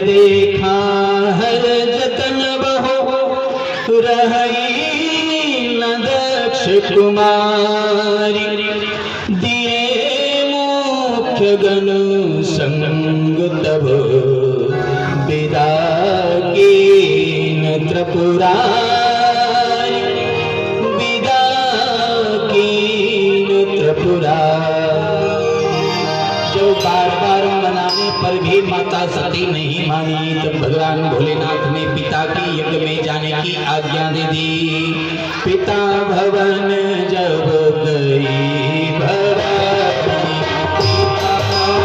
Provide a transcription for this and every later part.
देखा हर जतन बहु रही न दक्ष कुमारी, दिए मुख्य गण संग तब विदा कीन त्रिपुरारी, विदा कीन त्रिपुरारी। जो बार बार मनाने पर भी माता सती नहीं मानी, तो भगवान भोलेनाथ ने पिता की यज्ञ में जाने की आज्ञा दे दी। पिता भवन जब गई भवानी, पिता भवन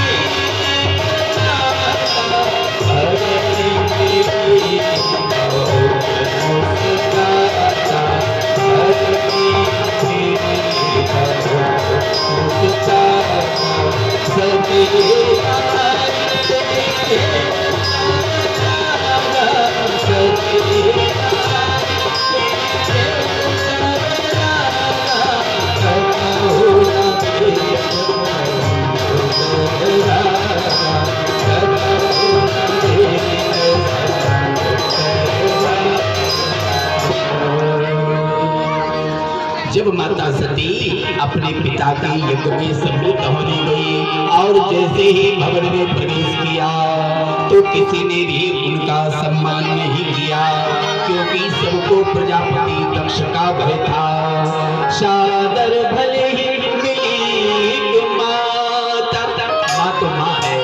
जब जब माता सती अपने पिता के यज्ञ में सम्मिलित होने गई और जैसे ही भवन में प्रवेश किया तो किसी ने भी उनका सम्मान नहीं किया, क्योंकि सबको प्रजापति दक्ष का भय था। सादर भले ही मिली माता, माँ तो माँ है,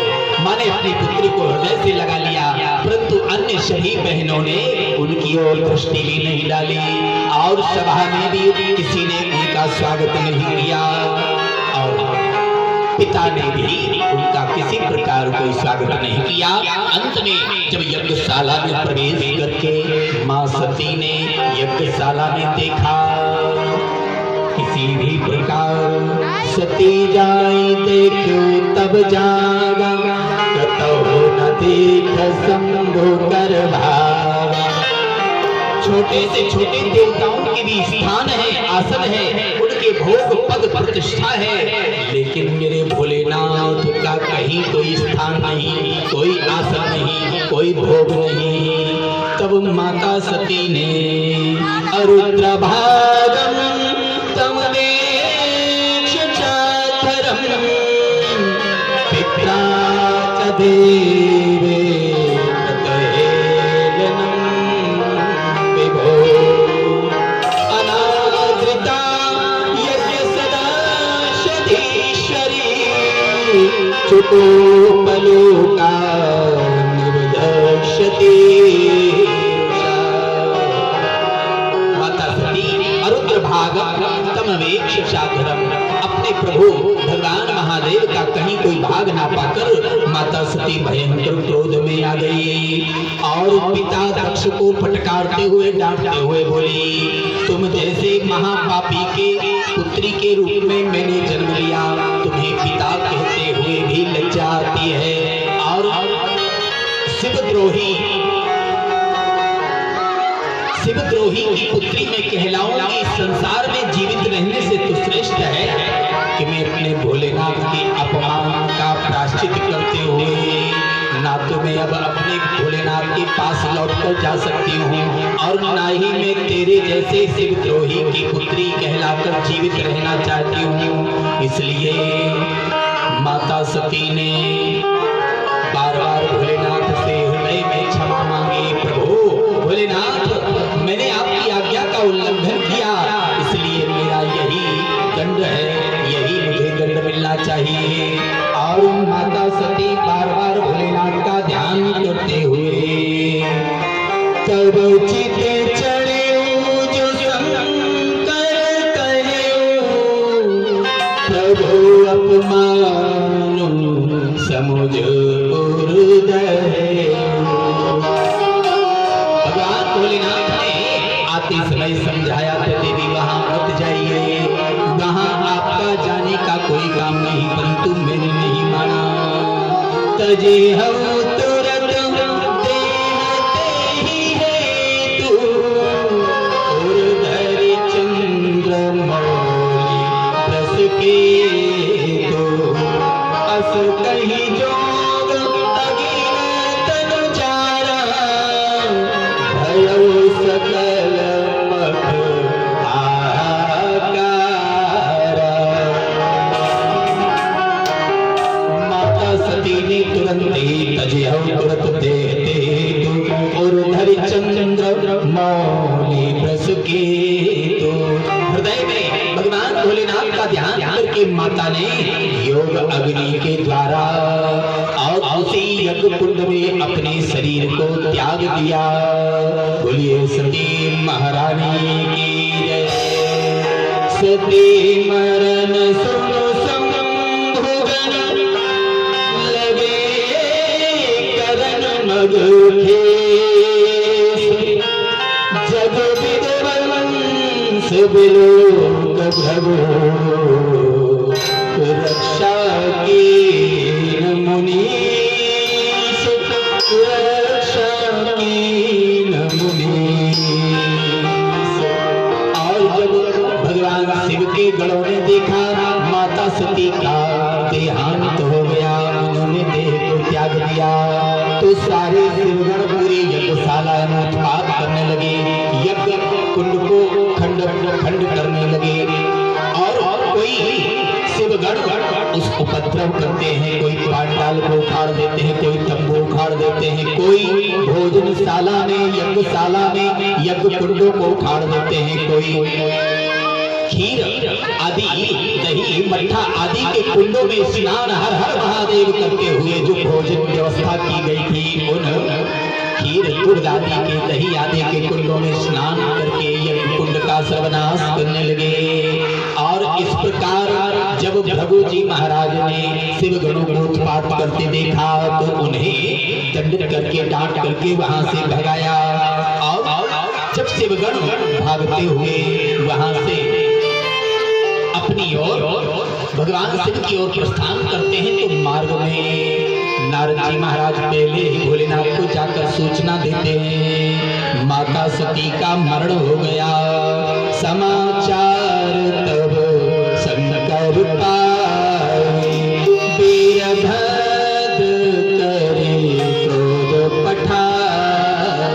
माँ ने अपनी पुत्री को हृदय से लगा लिया, परंतु अन्य सभी बहनों ने उनकी ओर दृष्टि भी नहीं डाली और सभा में भी किसी ने उनका स्वागत नहीं किया और पिता ने भी उनका किसी प्रकार कोई स्वागत नहीं किया। अंत में जब यज्ञशाला में प्रवेश करके मां सती ने यज्ञशाला में देखा, किसी भी प्रकार सती जाई देखो तब जागा, कतहु न देख शंभु कर भागा। छोटे से छोटे देवताओं के भी स्थान है, आसन है, उनके भोग पद प्रतिष्ठा है, लेकिन मेरे भोलेनाथ का कहीं कोई स्थान नहीं, कोई आसन नहीं, कोई भोग नहीं। तब माता सती ने अरुद्र भागम तम देक्ष चातरम पित्रा च देवे चुको बलोका निर्दक्षति। माता सती अरुद्र भागम तमवेक्ष चातरम, अपने प्रभु भगवान महादेव का कहीं कोई भाग ना पाकर माता सती भयंकर क्रोध में आ गई और पिता दक्ष को फटकारते हुए डांटते हुए बोली, तुम जैसे महापापी के पुत्री के रूप में मैंने जन्म लिया, तुम्हें पिता कहते हुए भी लज्जा आती है और शिवद्रोही की पुत्री में कहलाऊंगी। संसार में जीवित रहने से तो श्रेष्ठ है कि मैं अपने भोलेनाथ के अपमान का प्रायश्चित करते हुए ना तो मैं अब अपने भोलेनाथ के पास लौटकर जा सकती हूँ और ना ही मैं तेरे जैसे शिवद्रोही की पुत्री कहलाकर जीवित रहना चाहती हूँ। इसलिए माता सती ने बार बार भोलेनाथ से हृदय में क्षमा मांगी। प्रभु भोलेनाथ, मैंने आपकी आज्ञा का उल्लंघन किया, इसलिए मेरा यही दंड है, यही मुझे दंड मिलना चाहिए। और माता सती बार बार भोलेनाथ का ध्यान करते हुए तब चिते चढ़े जो शंकर कहे, प्रभु अपमान समुझ भगवान भोलेनाथ ने आते समय समझाया तो देवी वहां मत जाइए, वहां आपका जाने का कोई काम नहीं, परंतु मैंने नहीं माना। तजे हम तुरंत देहते ही है तू, और धरि चंद्र मौली रस के तो अस कहीं जोग अगिन तनु चारा, भयो सकल मख आकारा। माता सती ने तुरंत तजे हम तुरंत देते तो, और धरि चंद्र मौली रस के तो। हृदय में भगवान भोलेनाथ का ध्यान करके माता ने योग अग्नि के द्वारा और उसी यज्ञ कुंड में अपने शरीर को त्याग दिया। बोलिए सती महारानी की जय। सती मरण सुनो संभुगन, लगे करन मग जग विद्वंस बिलोक भगो, रक्षा की मुनीस, रक्षा की मुनीस। और जब भगवान शिव के गणों ने देखा माता सती का देहांत हो गया, उन्होंने देह को त्याग दिया, तो सारे शिवगण पूरी यज्ञशाला में उत्पात करने लगे, यज्ञ कुंड को खंड खंड करने लगे। और कोई शिवगण उस उपद्रव करते हैं, कोई पांडाल को उखाड़ देते हैं, कोई तंबू उखाड़ देते हैं, कोई भोजनशाला में यज्ञशाला में यज्ञ कुंडों को उखाड़ देते हैं, कोई खीर आदि दही मट्ठा आदि के कुंडों में स्नान हर हर महादेव करते हुए जो भोजन व्यवस्था की गई थी, उन खीर दूध आदि के दही आदि के कुंडों में स्नान करके यज्ञ कुंड का सर्वनाश करने लगे। और इस प्रकार जब भृगु जी महाराज ने शिव गणों को उत्पात करते देखा तो उन्हें दंडित करके डांट करके वहां से भगाया। और जब शिवगण भागते हुए वहां से अपनी ओर भगवान शिव की ओर प्रस्थान करते हैं तो मार्ग में नारद जी महाराज पहले ही भोलेनाथ को जाकर सूचना देते हैं, माता सती का मरण हो गया। समाचार तब शंकर पाए, वीरभद्र करे क्रोध पठाए।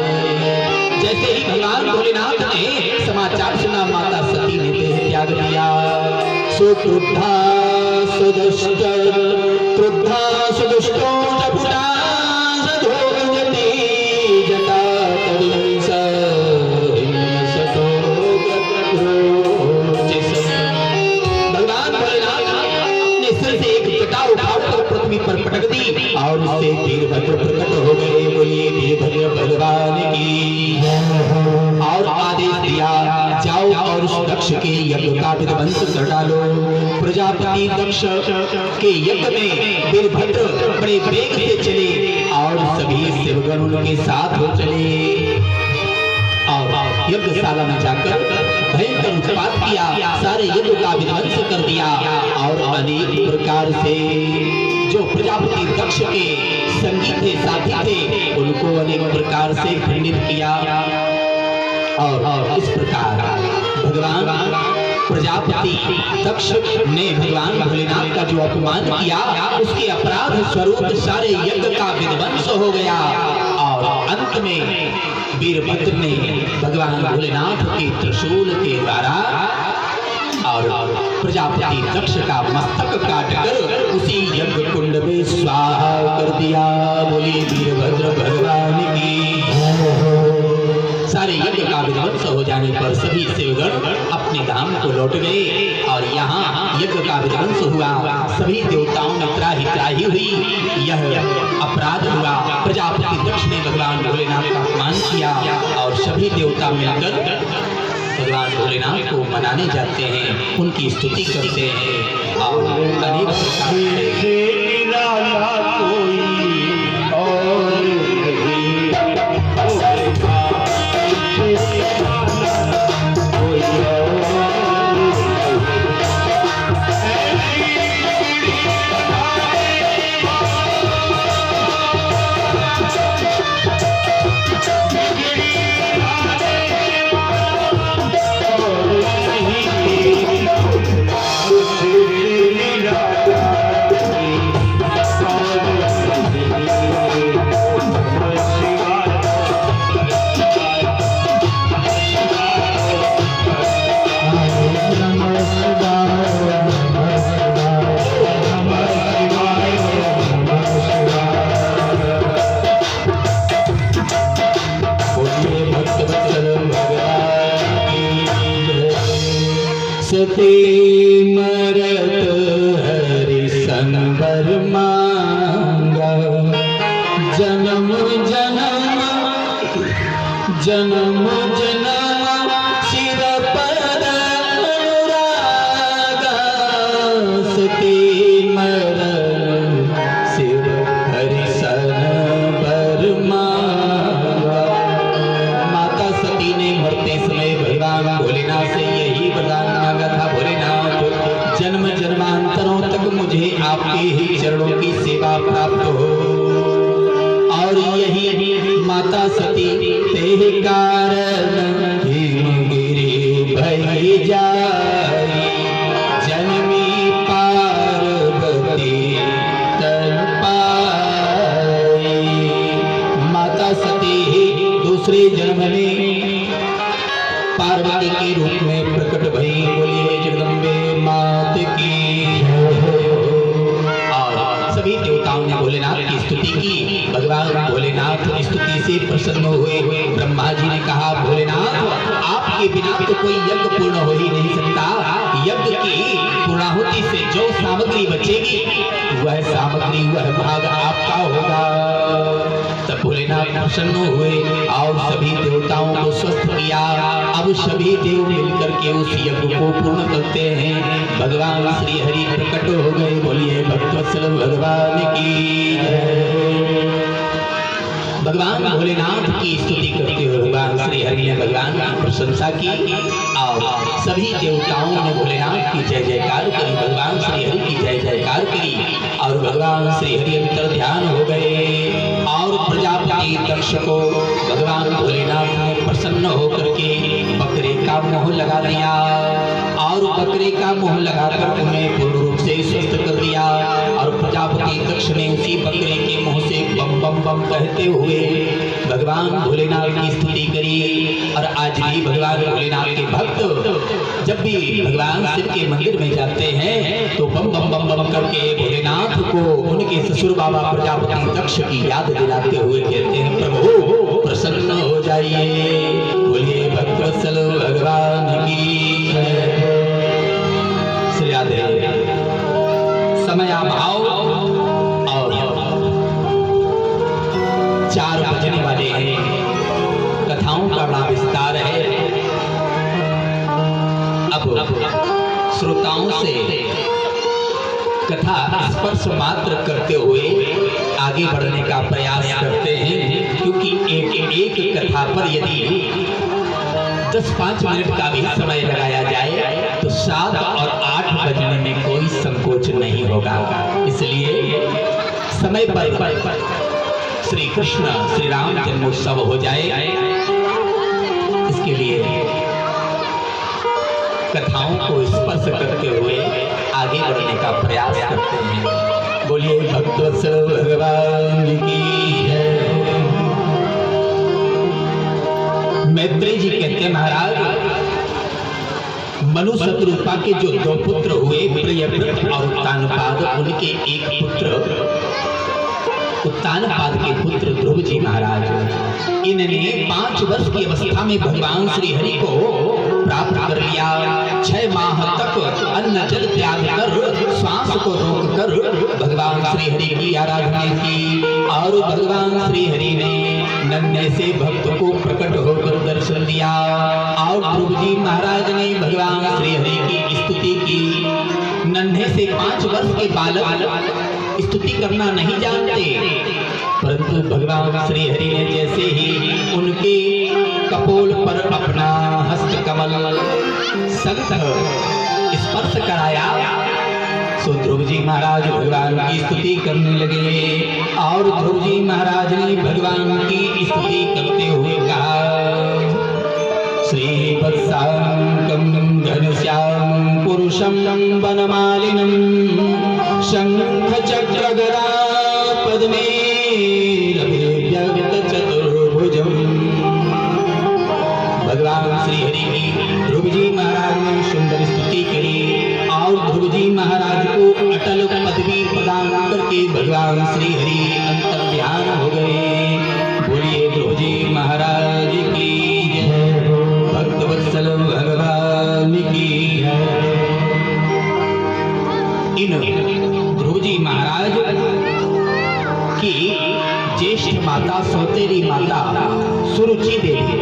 जैसे ही भगवान भोलेनाथ ने समाचार सुना माता सती ने देह त्याग दिया, सुक्रुद्धा सुदुष्ट क्रुद्धा सुदुष्टो जपुटा सधोगति जटा तविंस भगवान भोलेनाथ अपने सिर से एक जटा उठाकर पृथ्वी पर पटक दी और उससे वीरभद्र प्रकट हो गए। बोलिए वीरभद्र भगवान की। और आदेश दिया, जाओ और उस दक्ष के यज्ञ का विध्वंस कर डालो। प्रजापति दक्ष के यज्ञ में वीरभद्र बड़े वेग से चले और सभी शिवगण उनके साथ हो चले और यज्ञशाला में जाकर भयंकर उत्पात किया, सारे यज्ञ का विध्वंस कर दिया। और अनेक प्रकार से जो प्रजापति दक्ष के संगी थे, साथी थे, उनको अनेक प्रकार से खंडित किया। और इस प्रकार भगवान प्रजापति दक्ष ने भगवान भोलेनाथ का जो अपमान किया, उसके अपराध स्वरूप सारे यज्ञ का विध्वंस हो गया। और अंत में वीरभद्र ने भगवान भोलेनाथ के त्रिशूल के द्वारा और प्रजापति दक्ष का मस्तक काटकर उसी यज्ञ कुंड में स्वाहा कर दिया। बोलिए वीरभद्र भगवान की। सारे यज्ञ का विध्वंस हो जाने पर सभी शिवगण अपने धाम को लौट गए और यहाँ यज्ञ का विध्वंस हुआ। सभी देवताओं में त्राही त्राही हुई, यह अपराध हुआ। प्रजापति दक्ष ने भगवान भोलेनाथ का अपमान किया और सभी देवता मिलकर भगवान भोलेनाथ को मनाने जाते हैं, उनकी स्तुति करते हैं और अनेक प्रकार से वर मांगा। जन्म जन्म जन्म जन्म सिर पर अनुरागा, सती मरण सिर हरिशन वर मांगा। माता सती ने मरते समय भगवान भोलेनाथ से यही वरदान मांगा था, भोलेनाथ जन्म जन्मांतरों तक मुझे आपके ही चरणों की सेवा प्राप्त हो। और यही माता सती ते कारण हिमगिरि भई जाई, जन्मी पार्वती तन पाई। माता सती दूसरे जन्म में पार्वती के रूप में प्रकट भई। बोलिए जगदम्बे मात की। और सभी देवताओं ने भोलेनाथ की स्तुति की। भगवान भोलेनाथ स्तुति से प्रसन्न हुए। ब्रह्मा जी ने कहा, भोलेनाथ आपके बिना तो कोई यज्ञ पूर्ण हो ही नहीं सकता। यज्ञ की पूर्णाहुति से जो सामग्री बचेगी वह सामग्री, वह भाग आपका होगा। तब भोलेनाथ प्रसन्न हुए और सभी देवताओं को स्वस्थ किया। अब सभी देव मिलकर के उस यज्ञ को पूर्ण करते हैं। भगवान श्री हरि प्रकट हो गए। बोलिए भक्तवत्सल भगवान की जय। भगवान भोलेनाथ की स्तुति करते हुए भगवान श्री हरि ने भगवान की प्रशंसा की और सभी देवताओं ने भोलेनाथ की जय जयकार करी, भगवान श्री हरि की जय जयकार करी। और भगवान श्री हरि अंतर ध्यान हो गए। और प्रजापति दक्ष को भगवान भोलेनाथ ने प्रसन्न होकर के बकरे का मोह लगा दिया। और बकरे का मोह लगाकर उन्हें पूर्ण रूप से स्वस्थ कर दिया। और प्रजापति दक्ष ने उसी बकरे के मुंह से बम बम बम कहते हुए भगवान भोलेनाथ की स्तुति करी। और आज भी भगवान भोलेनाथ के भक्त जब भी भगवान शिव के मंदिर में जाते हैं तो बम बम बम बम करके भोलेनाथ को उनके ससुर बाबा प्रजापति दक्ष की याद दिलाते हुए कहते हैं, प्रभु प्रसन्न हो जाइए। बोलिए भक्तवत्सल भगवान की श्री राधे। समय भाव और 4 बजने वाले हैं। कथाओं का बड़ा विस्तार है। अब श्रोताओं से कथा स्पर्श मात्र करते हुए आगे बढ़ने का प्रयास करते हैं, क्योंकि एक कथा पर यदि 10-5 मिनट का भी समय लगाया जाए तो 7 और 8 बजने में कोई संकोच नहीं होगा। इसलिए समय पर श्री कृष्ण श्री राम जन्मोत्सव हो जाए, इसके लिए कथाओं को स्पर्श करते हुए आगे बढ़ने का प्रयास करते हैं। बोलिए भक्तवत्सल भगवान की जय। मैत्रेय जी कहते हैं, महाराज मनु शतरूपा के जो 2 पुत्र हुए, प्रियव्रत और उत्तानपाद, उनके एक पुत्र उत्तानपाद के पुत्र ध्रुव जी महाराज, इन्होंने 5 वर्ष की अवस्था में भगवान श्री हरि को प्राप्त कर लिया। 6 माह तक अन्न जल त्याग कर, श्वास को रोक कर भगवान श्री हरि की आराधना की। और भगवान श्री हरि ने नन्हे से भक्त को प्रकट होकर दर्शन दिया। और ध्रुव जी महाराज ने भगवान श्री हरि की स्तुति की। नन्हे से 5 वर्ष के बालक स्तुति करना नहीं जानते, परंतु भगवान श्री हरि ने जैसे ही उनके कपोल पर अपना हस्त कमल संत स्पर्श कराया, सो ध्रुव जी महाराज भगवान की स्तुति करने लगे। और ध्रुव जी महाराज ने भगवान की स्तुति करते हुए कहा, श्रीवत्सांकं घनश्याम पुरुषं वनमालिनं शंख चक्र गदा पद्मे रविव्यक्त चतुर्भुजम्। भगवान श्री हरि की ध्रुव जी महाराज ने सुंदर स्तुति करी। और ध्रुव जी महाराज को अटल पदवी प्रदान करके भगवान श्री हरि अंतर ध्यान हो गए। बोलिए ध्रुव जी महाराज की जय। भक्तवत्सल भगवान की जय। इन ध्रुव जी महाराज की ज्येष्ठ माता सौतेली माता सुरुचि देवी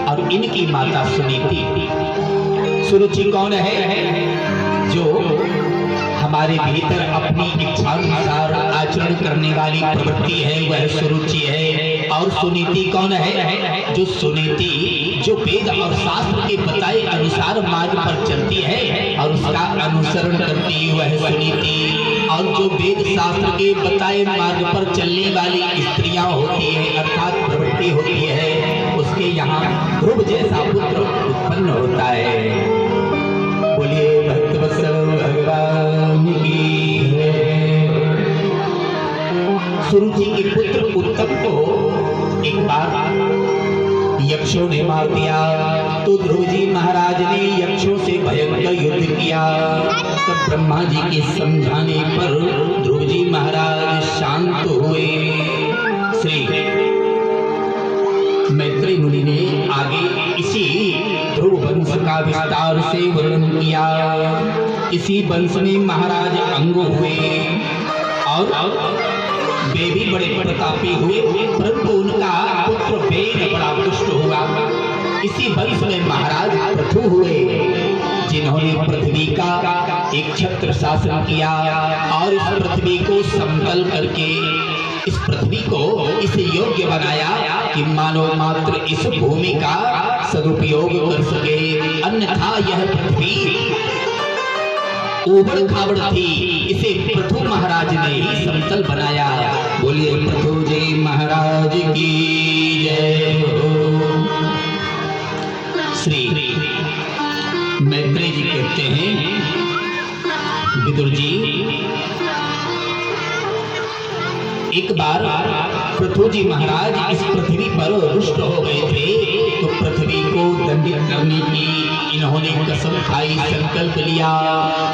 और इनकी माता सुनीति। सुरुचि कौन है? जो हमारे भीतर अपनी इच्छानुसार आचरण करने वाली प्रवृत्ति है, वह सुरुचि है। और सुनीति कौन है? जो सुनीति जो वेद और शास्त्र के बताए अनुसार मार्ग पर चलती है और उसका अनुसरण करती है, वह सुनीति। और जो वेद शास्त्र के बताए मार्ग पर चलने वाली स्त्रियां होती है अर्थात प्रवृत्ति होती है, उसके यहाँ ध्रुव जैसा पुत्र उत्पन्न होता है। बोलिए भक्तवत्सल भगवान की जय। सुरुचि के पुत्र उत्तम को एक बार यक्षों ने मार दिया, तो ध्रुव जी महाराज ने यक्षों से भयंकर युद्ध किया। तब ब्रह्मा जी के समझाने पर ध्रुव जी महाराज शांत हुए। श्री मैत्री मुनि ने आगे इसी ध्रुव वंश का विस्तार से वर्णन किया। इसी वंश में महाराज अंग हुए और वे भी बड़े प्रतापी हुए, परंतु उनका पुत्र वेद बड़ा दुष्ट हुआ। इसी वंश में महाराज पृथु हुए, जिन्होंने पृथ्वी का एक छत्र शासन किया और इस पृथ्वी को समतल करके इस पृथ्वी को इस योग्य बनाया कि मानव मात्र इस भूमि का सदुपयोग कर सके, अन्यथा यह पृथ्वी ऊबड़ खाबड़ थी। इसे पृथु महाराज ने ही समतल बनाया। बोलिए पृथु जी महाराज की जय हो। श्री मैत्री जी कहते हैं, विदुर जी एक बार पृथु जी महाराज इस पृथ्वी पर रुष्ट हो गए थे, तो पृथ्वी को दंडित करने की इन्होंने कसम खाई, संकल्प लिया,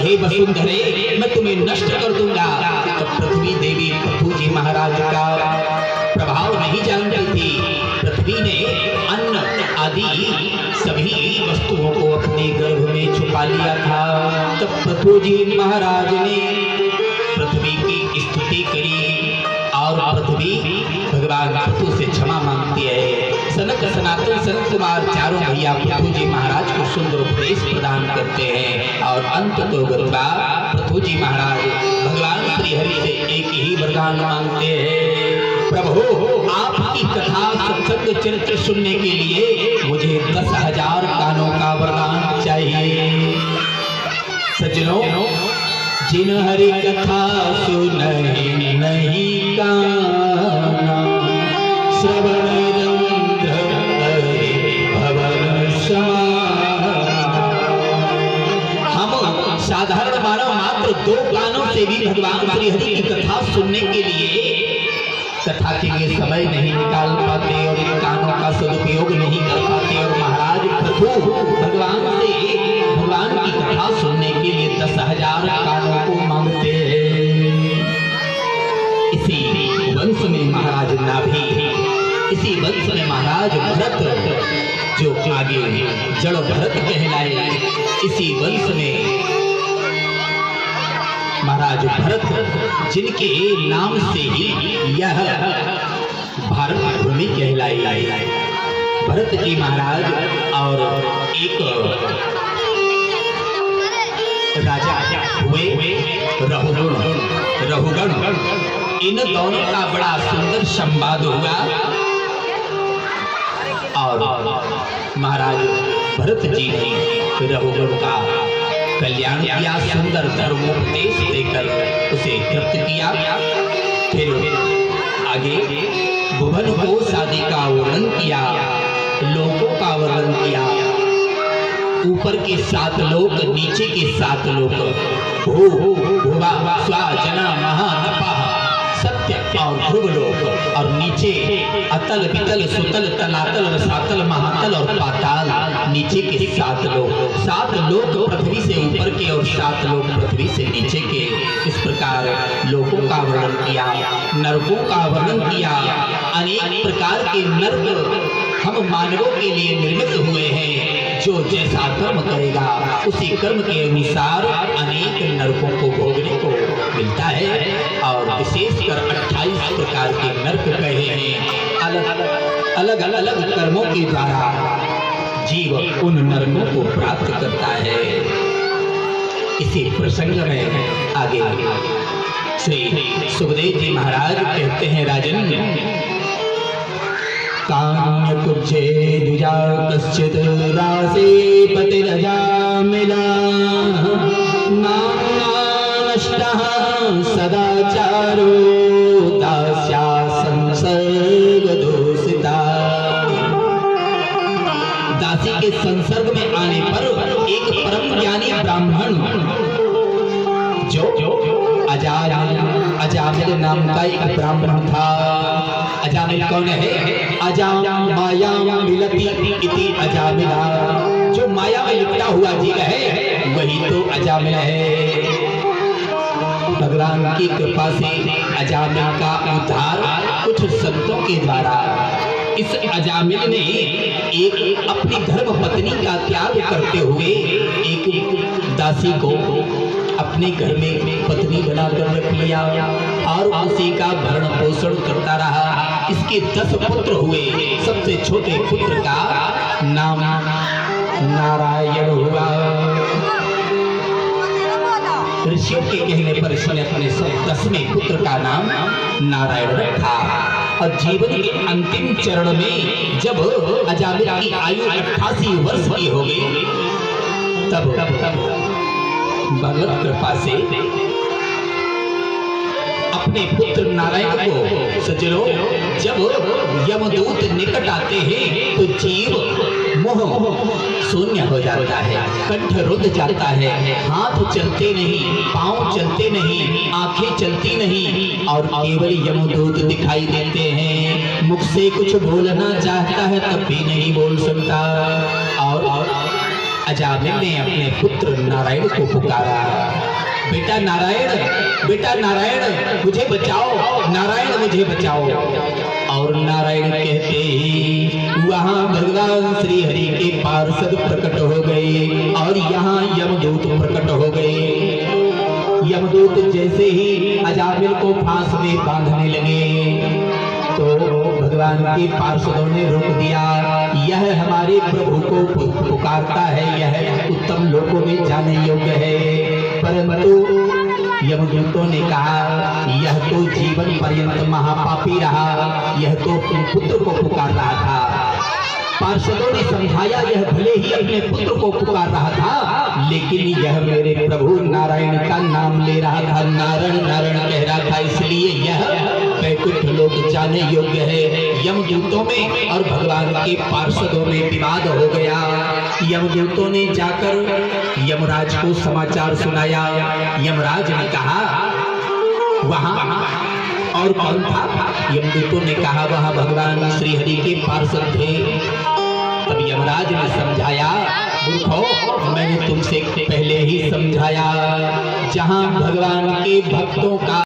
हे वसुंधरे मैं तुम्हें नष्ट कर दूंगा। तो पृथ्वी देवी पृथु जी महाराज का प्रभाव नहीं जानती थी। पृथ्वी ने अन्न आदि सभी वस्तुओं को अपने गर्भ में छुपा लिया था। तब पृथु जी महाराज ने पृथ्वी की स्तुति करी और पृथ्वी भगवान पृथु से क्षमा मांगती है। सनक सनातन सनत कुमार चारों भैया पृथु जी महाराज को सुंदर उपदेश प्रदान करते हैं और अंत तो गत्वा पृथु जी महाराज भगवान श्री हरि से एक ही वरदान मांगते हैं, प्रभु आपकी कथा सत्संग चरित्र सुनने के लिए मुझे 10,000 कानों का वरदान चाहिए। सज्जनों, जिन हरि कथा सुनहि नहीं काना, श्रवण रंध्र हरि भवन समान। हम साधारण मानव मात्र 2 कानों से भी भगवान श्री हरि की कथा सुनने के लिए कथा के लिए समय नहीं निकाल पाते और इन कानों का सदुपयोग नहीं कर पाते। और महाराज पृथु भगवान से भगवान की कथा सुनने के लिए 10,000 कानों को मांगते हैं। इसी वंश में महाराज नाभि, इसी वंश में महाराज भरत जो आगे जड़ भरत कहलाए, इसी वंश में महाराज भरत जिनके नाम से ही यह भारत भूमि कहलाई। भरत जी महाराज और एक राजा हुए रहुगण। इन दोनों का बड़ा सुंदर संवाद हुआ और महाराज भरत जी ने रहुगण का कल्याण किया, सुंदर धर्मोपदेश देकर उसे तृप्त किया। फिर आगे भुवन को शादी का वर्णन किया, लोकों का वर्णन किया। ऊपर के 7 लोक, नीचे के 7 लोक, भू भुवा स्वा जना महा नपः सत्य और ध्रुव लोक, और नीचे अतल वितल सुतल तलातल रसातल महातल और पाताल, नीचे के 7 लोक। 7 लोक पृथ्वी से ऊपर के और 7 लोक पृथ्वी से नीचे के। इस प्रकार लोकों का वर्णन किया, नरकों का वर्णन किया। अनेक प्रकार के नरक हम मानवों के लिए निर्मित हुए हैं। जो जैसा कर्म करेगा उसी कर्म के अनुसार अनेक नरकों को भोगने को मिलता है। और विशेषकर 28 प्रकार के नरक कहे हैं। अलग अलग कर्मों के द्वारा जीव उन नरकों को प्राप्त करता है। इसी प्रसंग में आगे श्री सुखदेव जी महाराज कहते हैं, राजन कान्य कुब्जे द्विजा कश्चित रासे पतिरजामिला नाम्ना नष्टः सदाचारो दास्या संसर्ग दोषिता। दासी के संसर्ग में आने पर एक परम ज्ञानी ब्राह्मण जो अजामिल नाम का एक ब्राह्मण था। अजामिल कौन है? अजाम माया मिलती इति अजामिला। जो माया में लिपटा हुआ जीव है वही तो अजामिल है। भगवान की कृपा से अजामिल का उद्धार कुछ संतों के द्वारा। इस अजामिल ने एक अपनी धर्म पत्नी का त्याग करते हुए एक दासी को अपने घर में पत्नी बनाकर रख लिया और उसी का भरण पोषण करता रहा। इसके 10 पुत्र हुए। सबसे छोटे पुत्र का नाम नारायण हुआ। ऋषियों के कहने पर इसने अपने 10वें पुत्र का नाम नारायण रखा। और जीवन के अंतिम चरण में जब अजामिल की आयु 88 वर्ष की हो गई तब भगवत कृपा से अपने पुत्र नारायण को सजनो जब यमदूत निकट आते हैं तो जीव मोह शून्य हो जाता है, कंठ रुद्ध जाता है, हाथ चलते नहीं, पांव चलते नहीं, आंखें चलती नहीं और केवल यमदूत दिखाई देते हैं। मुख से कुछ बोलना चाहता है तब भी नहीं बोल सकता। और अजामिल ने अपने पुत्र नारायण को पुकारा, बेटा नारायण मुझे बचाओ, नारायण मुझे बचाओ। और नारायण कहते ही वहां भगवान श्री हरि के पार्षद प्रकट हो गए और यहाँ यमदूत प्रकट हो गए। यमदूत जैसे ही अजामिल को फांस में बांधने लगे तो भगवान के पार्षदों ने रोक दिया। यह हमारे प्रभु को पुकारता है, यह उत्तम लोकों में जाने योग्य है। परंतु यमदूतों ने कहा यह तो जीवन पर्यंत महापापी रहा, यह तो पुत्र को पुकार रहा था। पार्षदों ने समझाया यह भले ही अपने पुत्र को पुकार रहा था लेकिन यह मेरे प्रभु नारायण का नाम ले रहा था, नारायण नारायण कह रहा था, इसलिए यह वैकुंठ लोक जाने योग्य है। यमदूतों में और भगवान के पार्षदों में विवाद हो गया। यमदूतों ने जाकर यमराज को समाचार सुनाया। यमराज ने कहा वहां और कौन था? यमदूतों ने कहा वहां भगवान श्री हरि के पार्षद थे। तब यमराज ने समझाया, मूर्खों मैंने तुमसे पहले ही समझाया, जहां भगवान के भक्तों का